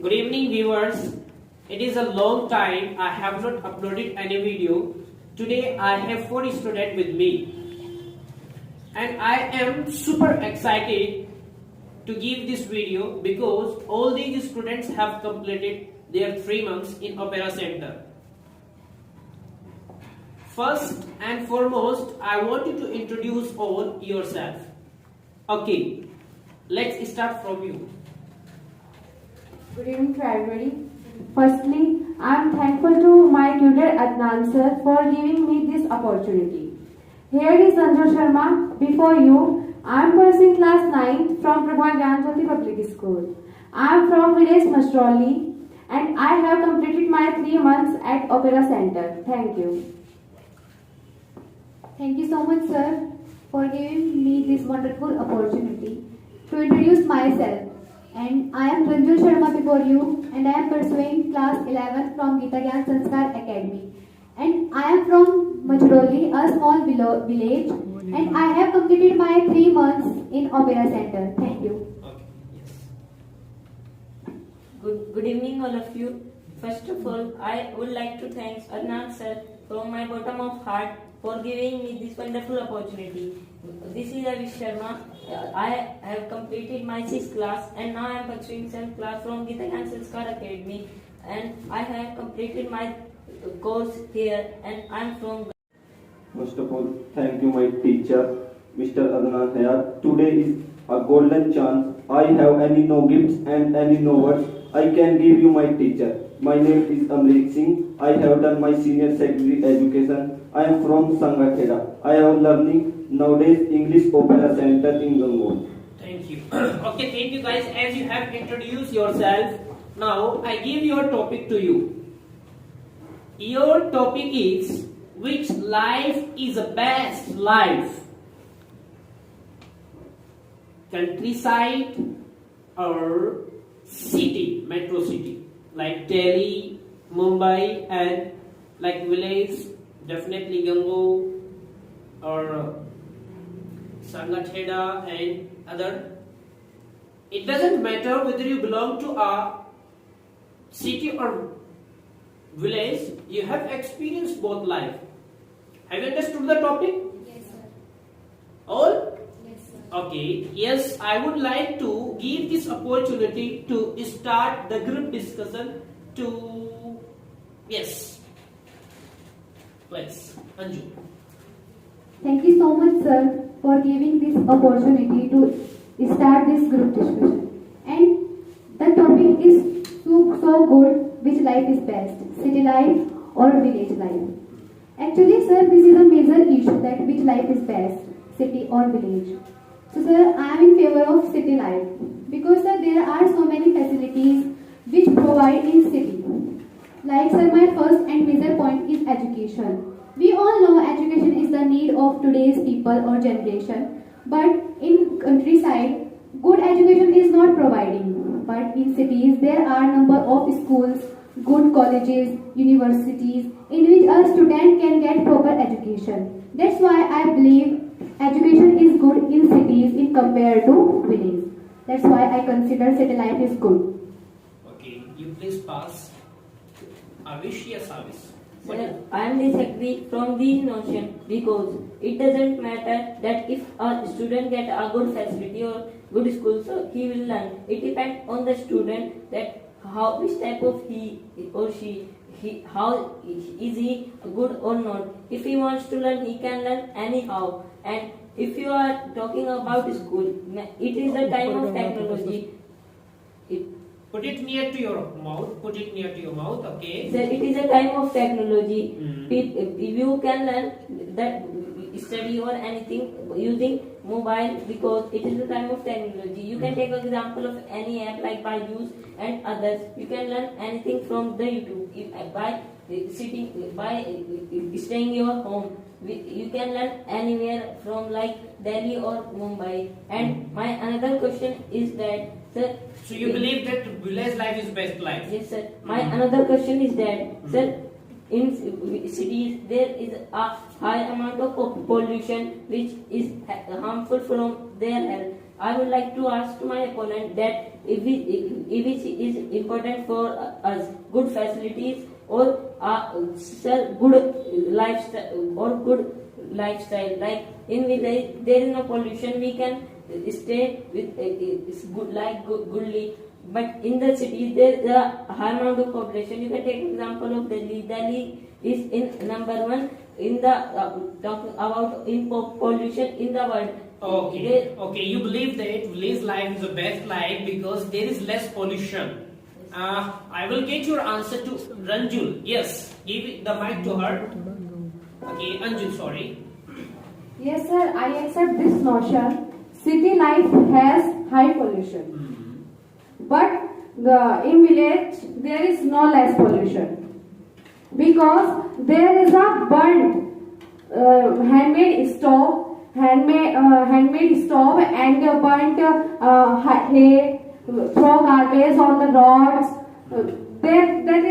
Good evening viewers. It is a long time I have not uploaded any video. Today I have 4 students with me. And I am super excited to give this video because all these students have completed their 3 months in Opera Center. First and foremost, I want you to introduce all yourself. Okay, let's start from you. Good evening to everybody. Firstly, I am thankful to my tutor Adnan sir for giving me this opportunity. Here is Anju Sharma before you. I am pursuing class 9 from Prabha Gyanjyoti Public School. I am from village Mashroli and I have completed my 3 months at Opera Center. Thank you. Thank you so much, sir, for giving me this wonderful opportunity to introduce myself. And I am Ranju Sharma before you, and I am pursuing class 11 from Gita Gyan Sanskar Academy. And I am from Majroli, a small village, and I have completed my 3 months in Opera Center. Thank you. Good evening, all of you. First of all, I would like to thank Adnan sir from my bottom of heart for giving me this wonderful opportunity. This is Avish Sharma. I have completed my 6th class and now I am pursuing 7th class from Gita Gyan Sanskar Academy, and I have completed my course here and I am from. First of all, thank you my teacher, Mr. Adnan Hayat. Today is a golden chance. I have any no gifts and any no words. I can give you my teacher. My name is Amrit Singh. I have done my senior secondary education. I am from Sangakheda. I am learning nowadays English Opera Center in Gangol. Thank you. Okay, thank you guys. As you have introduced yourself, now I give your topic to you. Your topic is, which life is the best life? Countryside or city, metro city, like Delhi, Mumbai, and like village, definitely Gango or Sangakheda and other. It doesn't matter whether you belong to a city or village, you have experienced both life. Have you understood the topic? Yes, sir. All? Yes, sir. Okay, yes, I would like to give this opportunity to start the group discussion to, yes, please, Anju. Thank you so much, sir, for giving this opportunity to start this group discussion. And the topic is so good. Which life is best, city life or village life? Actually, sir, this is a major issue, that which life is best, city or village. So, sir, I am in favor of city life because, sir, there are so many facilities which provide in city. Like, sir, my first and major point is education. We all know education is the need of today's people or generation, but in countryside, good education is not providing. But in cities, there are number of schools, good colleges, universities, in which a student can get proper education. That's why I believe education is good in cities in compared to village. That's why I consider city life is good. Okay, you please pass. Avish, yes, Avish. Sir, I am disagree from this notion because it doesn't matter that if a student get a good facility or good school, so he will learn. It depends on the student that how which type of he or she how is he good or not. If he wants to learn, he can learn anyhow. And if you are talking about school, it is the time of technology. Put it near to your mouth. Put it near to your mouth. Okay. Sir, it is a time of technology. You can learn that study or anything using mobile because it is the time of technology. You can take an example of any app like Byju's and others. You can learn anything from the YouTube by staying your home. You can learn anywhere from like Delhi or Mumbai. And my another question is that, sir. So you believe that village life is best life? Yes, sir. My another question is that, sir, in cities there is a high amount of pollution which is harmful from their health. I would like to ask my opponent that if it is important for us good facilities or good lifestyle. Like in village, there is no pollution. We can stay with it's good goodly. But in the city, there is a high amount of population. You can take example of Delhi. Delhi is in number one in the talking about in pollution in the world. Okay, you believe that village life is the best life because there is less pollution. I will get your answer to Ranjul. Yes, give the mic to her. Okay, Anjul, sorry. Yes, sir, I accept this notion. City life has high pollution. But in village, there is no less pollution. Because there is a burnt handmade stove and burnt hay, throw garbage on the roads. That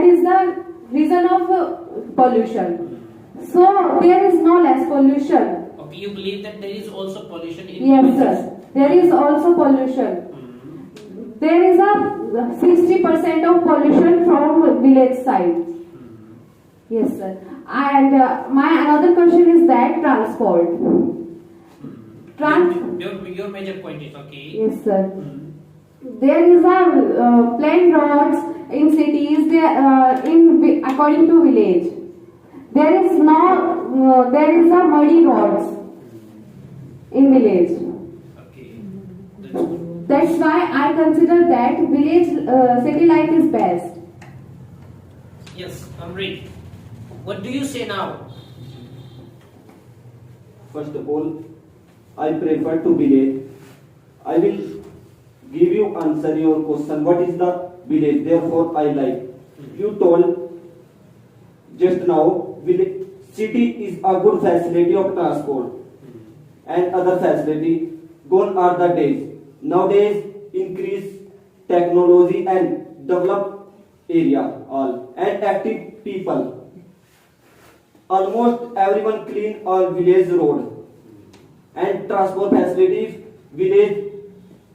is the reason of pollution. So there is no less pollution. Okay, you believe that there is also pollution in Yes, villages? sir. There is also pollution. There is a 60% of pollution from village side. Yes, sir. And my another question is that transport. Your major point is okay. Yes, sir. There is a plain roads in cities. According to village, there is a muddy roads in village. Okay, that's good. That's why I consider that village city life is best. Yes, Amrit. What do you say now? First of all, I prefer to village. I will give you answer your question. What is the village? Therefore, I like. You told just now, village, city is a good facility of transport and other facility. Gone are the days. Nowadays, increase technology and develop area all and active people. Almost everyone clean our village road and transport facilities. Village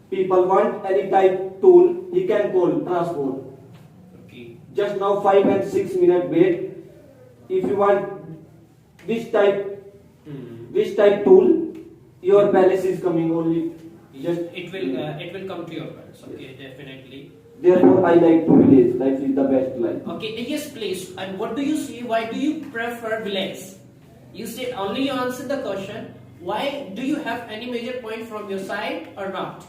people want any type tool, he can call transport. Okay. Just now 5 and 6 minute wait. If you want which type tool, your palace is coming only. Just It will come to your parents. Okay, definitely. therefore I like to village. Life is the best life. Okay, yes, please. And what do you see? Why do you prefer village? You said only you answered the question. Why do you have any major point from your side or not?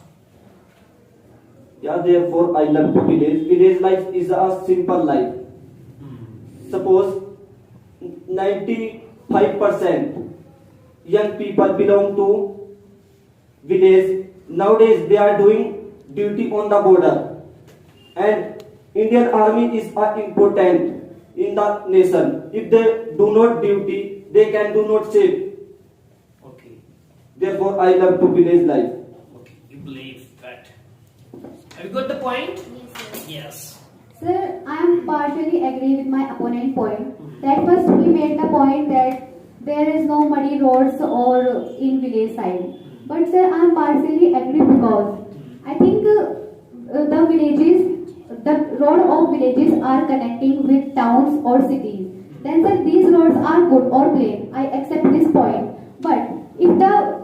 Yeah, therefore I love to village. Village life is a simple life. Suppose 95% young people belong to village. Nowadays they are doing duty on the border, and Indian Army is important in the nation. If they do not duty, they can do not save. Okay. Therefore, I love to village life. Okay, you believe that. Have you got the point? Yes, sir. Yes. Sir, I am partially agree with my opponent point. That first he made the point that there is no muddy roads or in village side. But sir, I am partially agree because I think the road of villages are connecting with towns or cities. Then sir, these roads are good or plain. I accept this point. But if the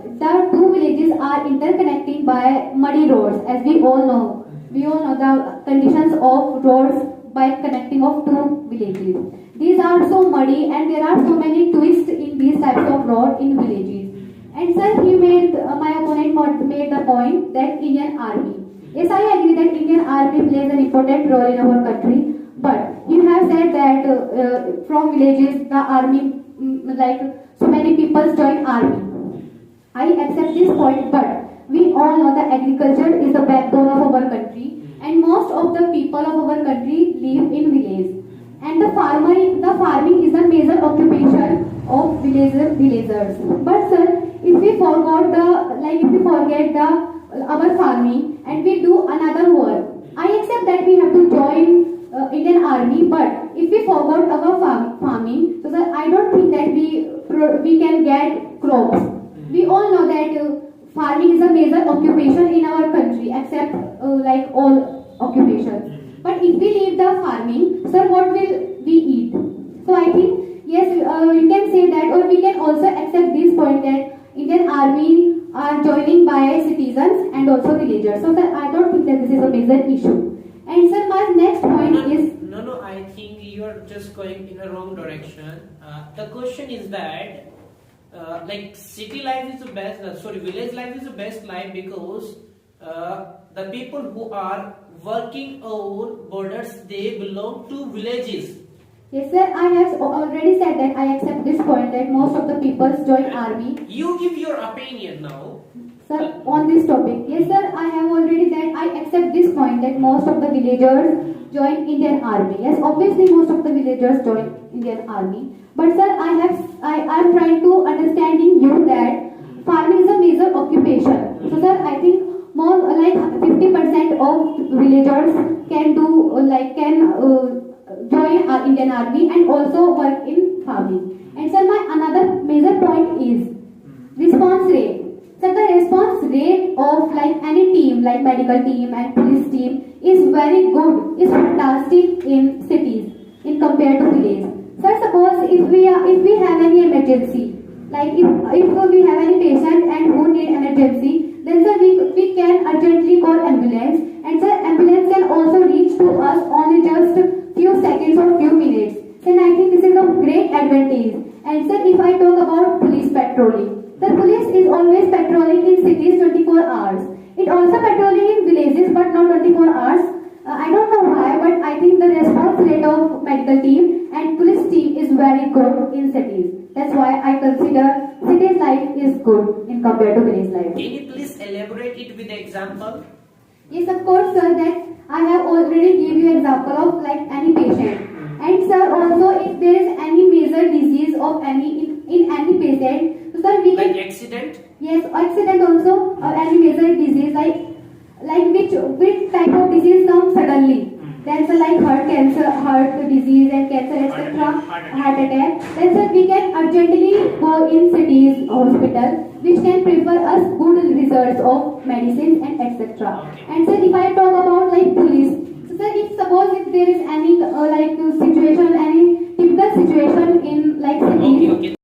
two villages are interconnecting by muddy roads, as we all know the conditions of roads by connecting of two villages. These are so muddy and there are so many twists in these types of road in villages. And sir, my opponent made the point that Indian Army. Yes, I agree that Indian Army plays an important role in our country. But you have said that from villages the army, like so many people join army. I accept this point, but we all know that agriculture is the backbone of our country, and most of the people of our country live in village. And the farming is the major occupation of villagers. But sir, if we forget our farming and we do another work, I accept that we have to join Indian Army. But if we forgot our farming, so sir, I don't think that we can get crops. We all know that farming all occupations. But if we leave the farming, sir, what will we eat? So I think yes, we can say that, or we can also accept this point that Indian Army are joining by citizens and also villagers. So sir, I don't think that this is a major issue. And sir, my next point is No, I think you are just going in the wrong direction. The question is that, like, city life is the best, village life is the best life because the people who are working on borders, they belong to villages. yes, sir. I have already said that I accept this point that most of the people join army. You give your opinion now. Sir, on this topic, yes, sir. I have already that I accept this point that most of the villagers join Indian Army. Yes, obviously most of the villagers join Indian Army. But sir, I am trying to understanding you that farming is a major occupation. So sir, I think more like 50% of villagers can do join our Indian Army and also work in farming. And sir, my another major point is response rate. So the response rate of like any team, like medical team and police team, is very good, is fantastic in cities in compared to village. So suppose if we have any emergency, like if we have any patient and who need emergency, then sir we can urgently call ambulance, and sir ambulance can also reach to us only just few seconds or few minutes. Then I think this is a great advantage. And sir, if I talk about police patrolling, the police is always patrolling in cities 24 hours. It also patrolling in villages but not 24 hours. I don't know why, but I think the response rate of medical team and police team is very good in cities. That's why I consider city's life is good in compared to village life. Can you please elaborate it with an example? Yes, of course, sir, that I have already give you example of like any patient. And sir, also if there is any major disease of any in any patient, so sir, we Like can, accident? yes, accident also or any major disease like which type of disease comes suddenly. Then sir, like heart disease and cancer, etc. Heart attack. Then sir, we can urgently go in cities hospital, which can prefer us good results of medicines and etc. Okay. And sir, if I talk about like police, so sir, if suppose if there is any situation, any typical situation in like cities. Okay.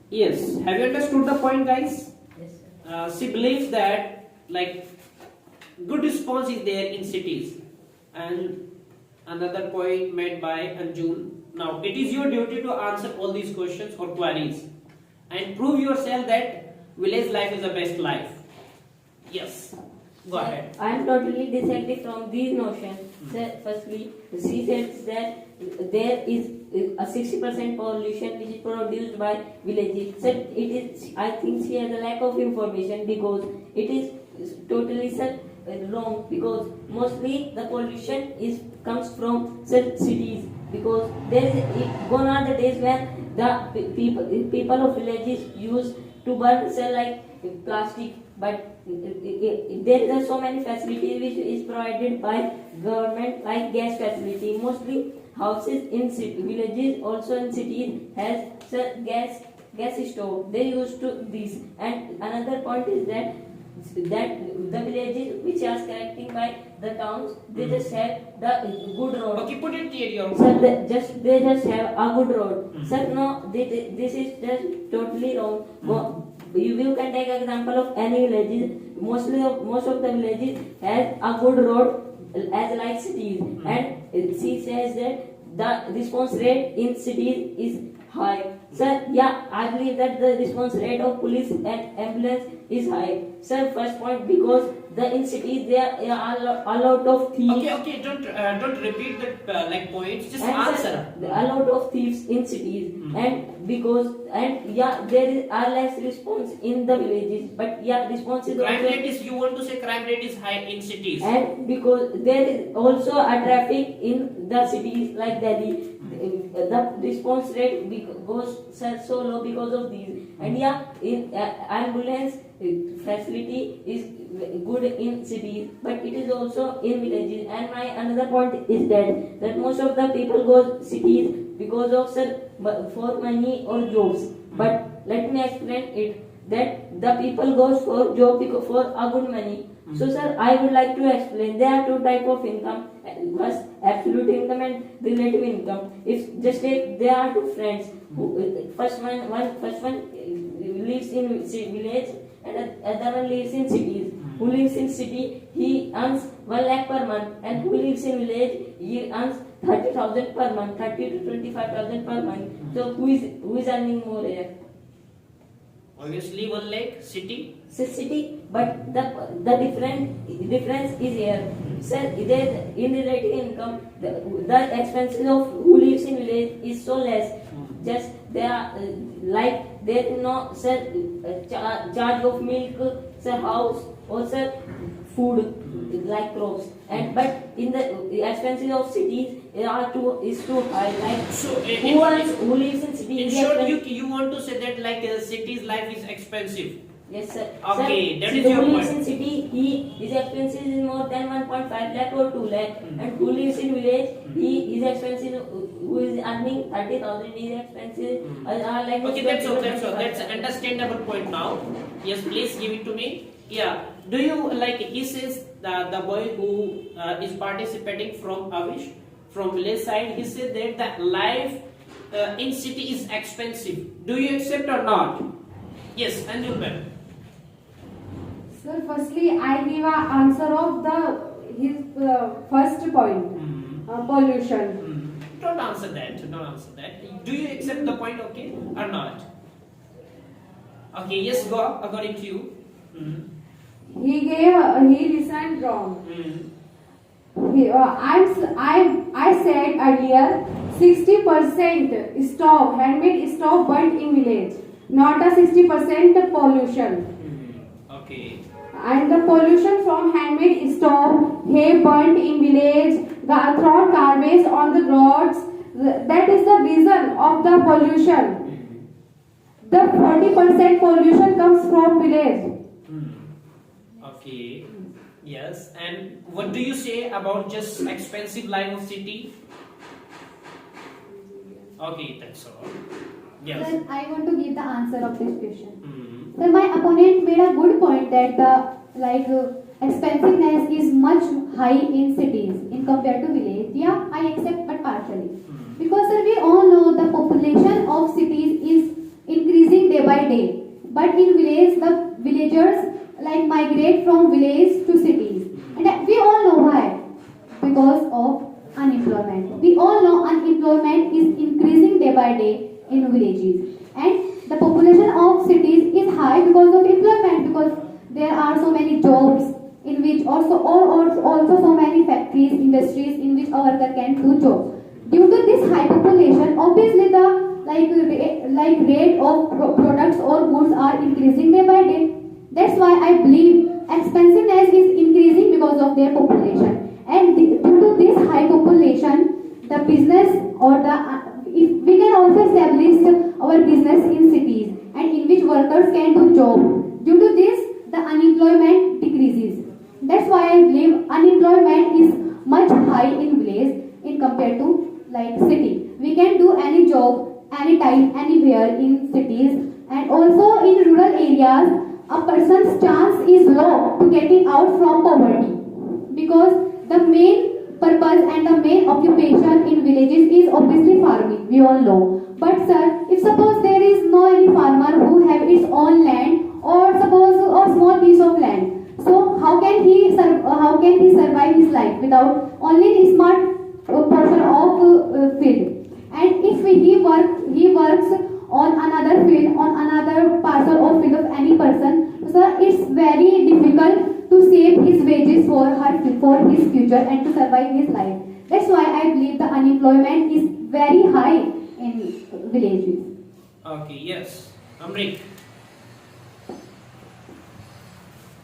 Yes. Have you understood the point, guys? Yes, sir. She believes that like good response is there in cities, and another point made by Anjul. Now it is your duty to answer all these questions or queries and prove yourself that village life is the best life. Yes, go ahead. I am totally disagree from these notions. Firstly, she says that there is a 60% pollution which is produced by villages. So it is. I think she has a lack of information because it is totally wrong, because mostly the pollution comes from cities, because there is gone are the days when the people of villages used to burn like plastic, but there are so many facilities which is provided by government, like gas facility. Mostly houses in villages, also in cities, has gas stove. They used to this. And another point is that the villages which are connecting by the towns, they just have the good road. Okay, put it here. Sir, they just have a good road. Sir, no, this is just totally wrong. You can take example of any villages. Most of the villages has a good road as like cities, and she says that the response rate in cities is high. Sir, yeah, I believe that the response rate of police and ambulance is high. Sir, first point, because in cities there are a lot of thieves. Okay, don't repeat that like points. Just And answer. a lot of thieves in cities, and there are less response in the villages, but response is Crime also, rate is, you want to say crime rate is high in cities. and because there is also a traffic in the cities like Delhi, the response rate goes so low because of these. And in ambulance facility is good in cities, but it is also in villages. And my another point is that most of the people go cities because of for money or jobs. But let me explain it, that the people goes for job because for a good money, So sir, I would like to explain. There are two type of income. First, absolute income and relative income. If just take there are two friends. Who, first one lives in village and the other one lives in cities. Who lives in city, he earns 1 lakh per month, and who lives in village, he earns 30,000 per month, 30 to 25,000 per month. So who is earning more here? Obviously 1 lakh city. City, but the difference is here. Sir, there in relative income, the expenses of who lives in village is so less. Just they are like there is no sir charge of milk, sir house or sir food like crops, and but in the expenses of cities is too high. Like So who lives in city? in is short, expensive. you want to say that like city's life is expensive. Yes, sir. Okay, Sir, that see, is the your who lives point. in city, his expenses is more than 1.5 lakh or 2 lakh. And who lives in village, his expenses, who is earning 30,000, his expenses are like... Okay, that's all. That's understandable point now. Yes, please give it to me. Yeah. Do you like? He says the boy who is participating from Avish from village side. He said that the life in city is expensive. Do you accept or not? Yes, Anjul ma'am. Sir, firstly, I give an answer of his first point, pollution. Don't answer that. Don't answer that. Do you accept the point? Okay, or not? Okay. Yes, go according to you. He listened wrong. I said earlier 60% stove, handmade stove burnt in village, not a 60% pollution. Okay. And the pollution from handmade stove, hay burnt in village, thrown garbage on the roads, that is the reason of the pollution. The 40% pollution comes from village. Okay. Yes. And what do you say about just expensive life of city? Okay, that's all. Yes. Sir, I want to give the answer of this question. Hmm. Sir, my opponent made a good point that expensiveness is much high in cities in compared to village. Yeah, I accept, but partially. Because sir, we all know the population of cities is increasing day by day. But in village, the villagers migrate from village to cities, and we all know why. Because of unemployment. We all know unemployment is increasing day by day in villages, and the population of cities is high because of employment, because there are so many jobs in which also so many factories, industries in which a worker can do jobs. Due to this high population, obviously the rate of products or goods are increasing day by day. That's why I believe expensiveness is increasing because of their population, and due to this high population, the business or if we can also establish our business in cities and in which workers can do job. Due to this, the unemployment decreases. That's why I believe unemployment is much high in village in compared to city. We can do any job, anytime, anywhere in cities, and also in rural areas, a person's chance is low to getting out from poverty, because the main purpose and the main occupation in villages is obviously farming, we all know. But sir, if suppose there is no any farmer who have its own land, or suppose a small piece of land, so how can he survive his life without only a smart portion of field? And if he works on another field, on another parcel or field of any person, so it's very difficult to save his wages for his future and to survive his life. That's why I believe the unemployment is very high in villages. Okay. Yes. Amrik.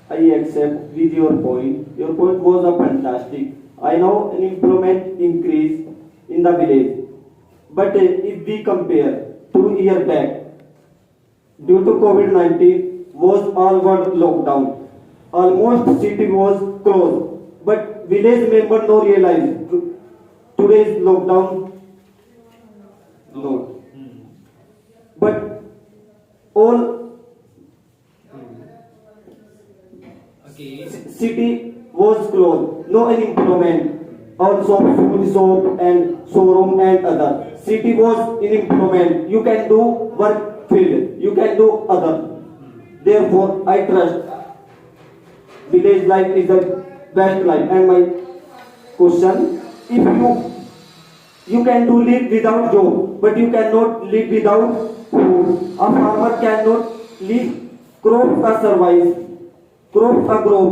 I accept with your point. Your point was a fantastic. I know unemployment increase in the village. But if we compare 2 years back, due to COVID-19, was all world lockdown. Almost city was closed. But village member no realize today's lockdown. No. But all. Okay. Okay. City was closed, no unemployment. Also food, soap and showroom and other. City was in employment. You can do work field. You can do other. Therefore, I trust village life is the best life. And my question: if you can do live without job, but you cannot live without food. A farmer cannot live. Crops are survive. Crops are grow.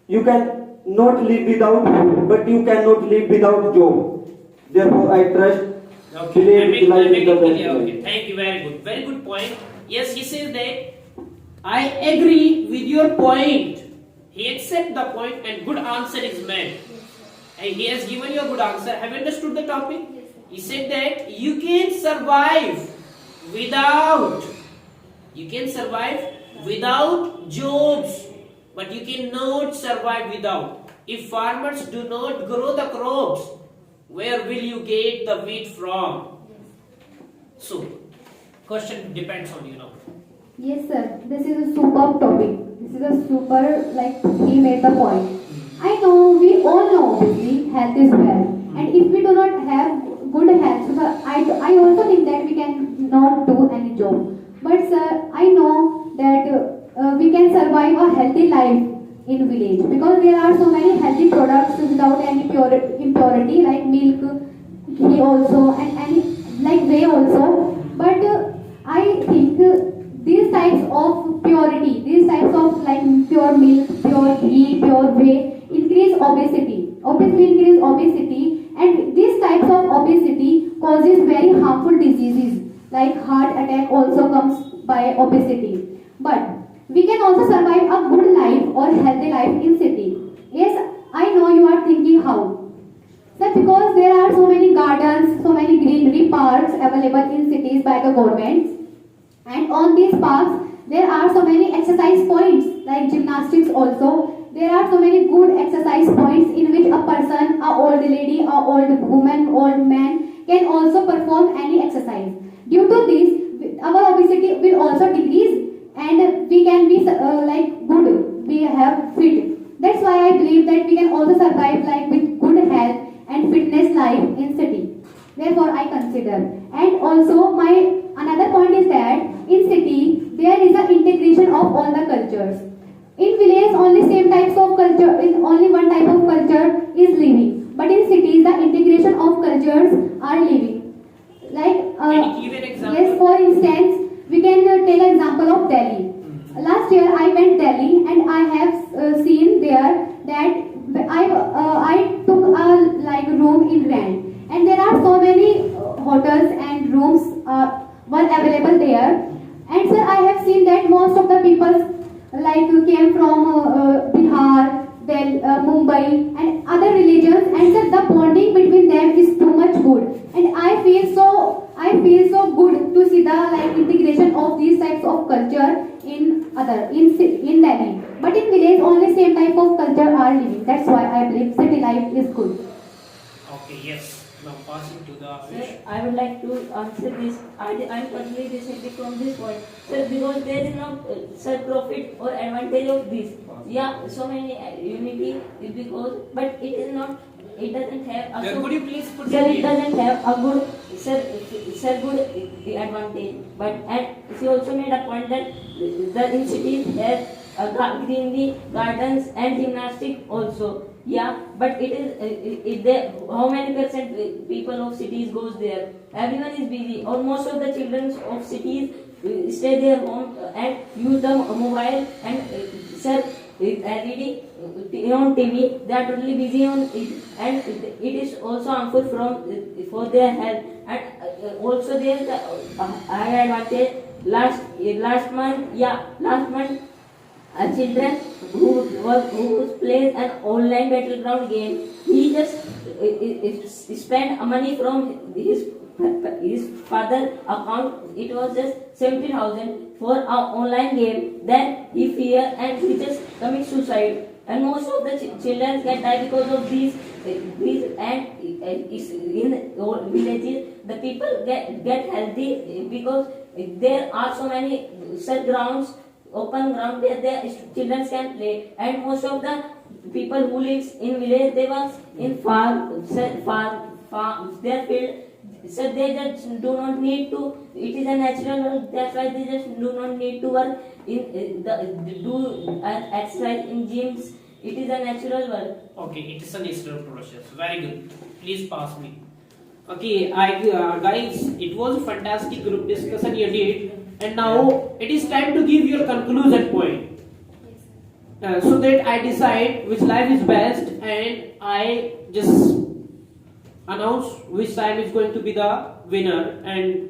You can not live without food, but you cannot live without job. Therefore, I trust Okay. village life I'll is make the it best clear. Okay. life. Thank you. Very good. Very good point. Yes, he says that I agree with your point. He accepts the point and good answer is made. And he has given you a good answer. Have you understood the topic? He said that you can survive without jobs, but you cannot survive without. If farmers do not grow the crops, where will you get the wheat from? So, question depends on you now. Yes, sir. This is a superb topic. This is a super, like, he made the point. I know, we all know, obviously, health is wealth. And if we do not have good health, so I also think that we can not do any job. But, sir, I know that we can survive a healthy life in village because there are so many healthy products without any impurity, like milk, ghee also, and any, like, whey also. But I think these types of purity, these types of, like, pure milk, pure ghee, pure whey increase obesity. Obviously increase obesity, and these types of obesity causes very harmful diseases like heart attack also comes by obesity. But we can also survive a good life or healthy life in city. Yes, I know you are thinking how. Sir, because there are so many gardens, so many greenery parks available in cities by the government. And on these parks, there are so many exercise points like gymnastics also. There are so many good exercise points in which a person, a old lady, a old woman, old man can also perform any exercise. Due to this, our obesity will also decrease and we can be like good. We have fit. That's why I believe that we can also survive like with good health and fitness life in city. Therefore, I consider. And also, my another point is that in city there is an integration of all the cultures. In village, only same types of culture, in only one type of culture is living. But in cities, the integration of cultures are living. Like, Can you give an example? yes, for instance, we can take an example of Delhi. Last year, I went Delhi, and I have seen there that I took a like room in rent, and there are so many hotels and rooms were available there. And sir, I have seen that most of the people like came from Bihar, then Mumbai and other religions, and sir, the bonding between them is too much good, and I feel so good to see the like integration of these types of culture in Delhi. But in village, only same type of culture are living. That's why I believe city life is good. Okay, yes. Now passing to the Sir, I would like to answer this. I am totally disagree from this point. Sir, because there is no sir profit or advantage of this. Yeah, so many unity is because, but it is not. It doesn't have. A Could you please put sir, the it doesn't have a good good advantage. But and she also made a point that the in cities has greenery, gardens and gymnastic also. Yeah, but it is there. How many percent people of cities goes there? Everyone is busy. Or most of the children of cities stay their home and use the mobile and sir reading on TV. They are totally busy on it, and it is also harmful for their health. And also there is the higher advantage. Last month. Children who plays an online battleground game, he just spent money from his father account. It was just 70,000 for an online game. Then he fear and he just commit suicide. And most of the children get die because of these and in villages the people get healthy because there are so many such grounds open ground where the children can play, and most of the people who lives in village, they was in farm, their field. So they just do not need to. It is a natural work. That's why they just do not need to work in do exercise in gyms. It is a natural work. Okay, it is a natural process. Very good. Please pass me. Okay, guys, it was a fantastic group discussion you did, and now it is time to give your conclusion point, so that I decide which life is best, and I just announce which time is going to be the winner, and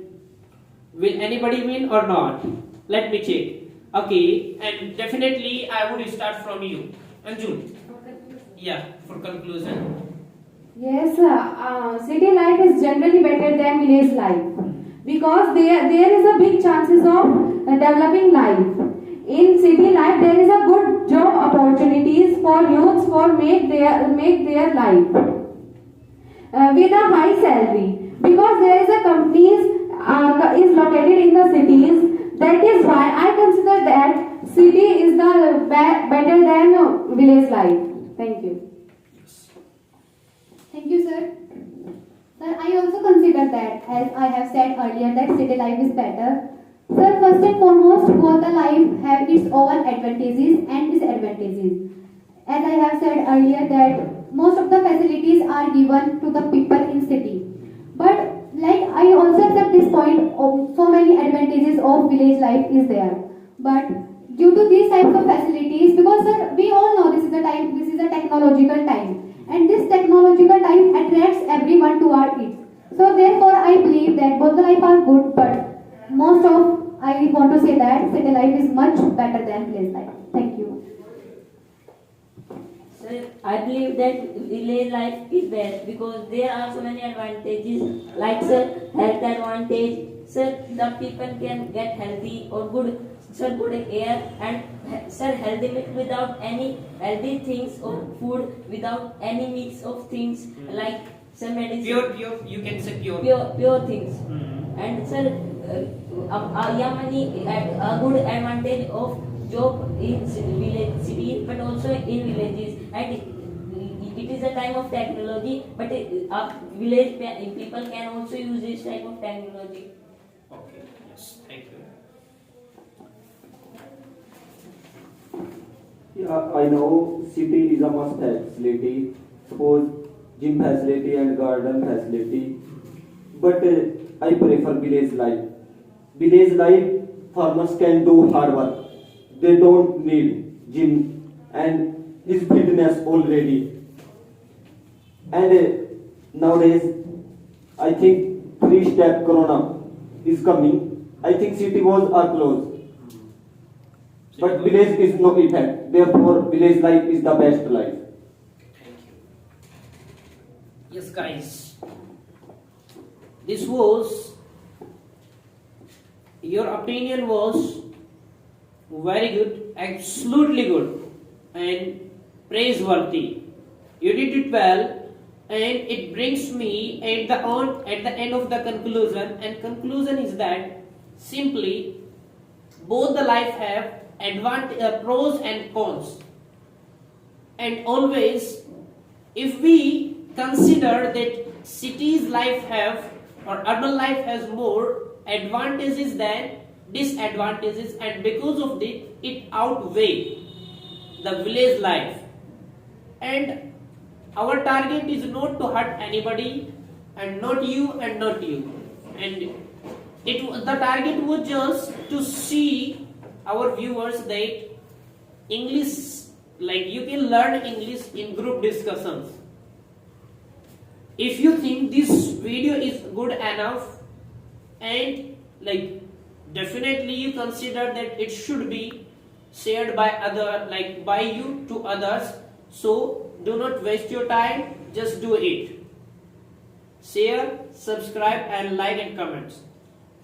will anybody win or not? Let me check. Okay, and definitely I would start from you, Anjul. Yeah, for conclusion. Yes, city life is generally better than village life because there is a big chances of developing life. In city life, there is a good job opportunities for youths for make their life with a high salary because there is a companies is located in the cities. That is why I consider that city is the better than village life. Thank you. Thank you, sir. Sir, I also consider that, as I have said earlier, that city life is better. Sir, first and foremost, both the life have its own advantages and disadvantages. As I have said earlier, that most of the facilities are given to the people in city. But like I also accept this point, so many advantages of village life is there. But due to these types of facilities, because sir, we all know this is a technological time. And this technological time attracts everyone toward it. So therefore, I believe that both the life are good, but most of I want to say that city life is much better than village life. Thank you. Sir, I believe that village life is best because there are so many advantages, like sir, health advantage. Sir, the people can get healthy or good air, and sir, healthy milk without any healthy things or food without any mix of things like some medicine. Pure, you can say pure. Pure things. And sir, a good advantage of job in village cities, but also in villages. And it is a time of technology, but village people can also use this type of technology. Okay. Yes. Thank you. Yeah, I know city is a must-have facility, suppose gym facility and garden facility, but I prefer village life. Village life, farmers can do hard work. They don't need gym and is fitness already. And nowadays, I think 3-step corona is coming. I think city walls are closed. But village is no effect. Therefore, village life is the best life. Thank you. Yes, guys. This was your opinion was very good, absolutely good, and praiseworthy. You did it well, and it brings me at the end of the conclusion. And conclusion is that simply both the life have pros and cons, and always if we consider that cities life have or urban life has more advantages than disadvantages, and because of it outweigh the village life, and our target is not to hurt anybody, and not you and not you, and the target was just to see our viewers that English, like you can learn English in group discussions. If you think this video is good enough, and like definitely you consider that it should be shared by you to others, so do not waste your time, just do it. Share, subscribe and like and comments,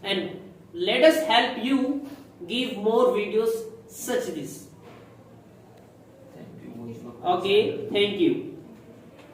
and let us help you give more videos such this. Okay, thank you.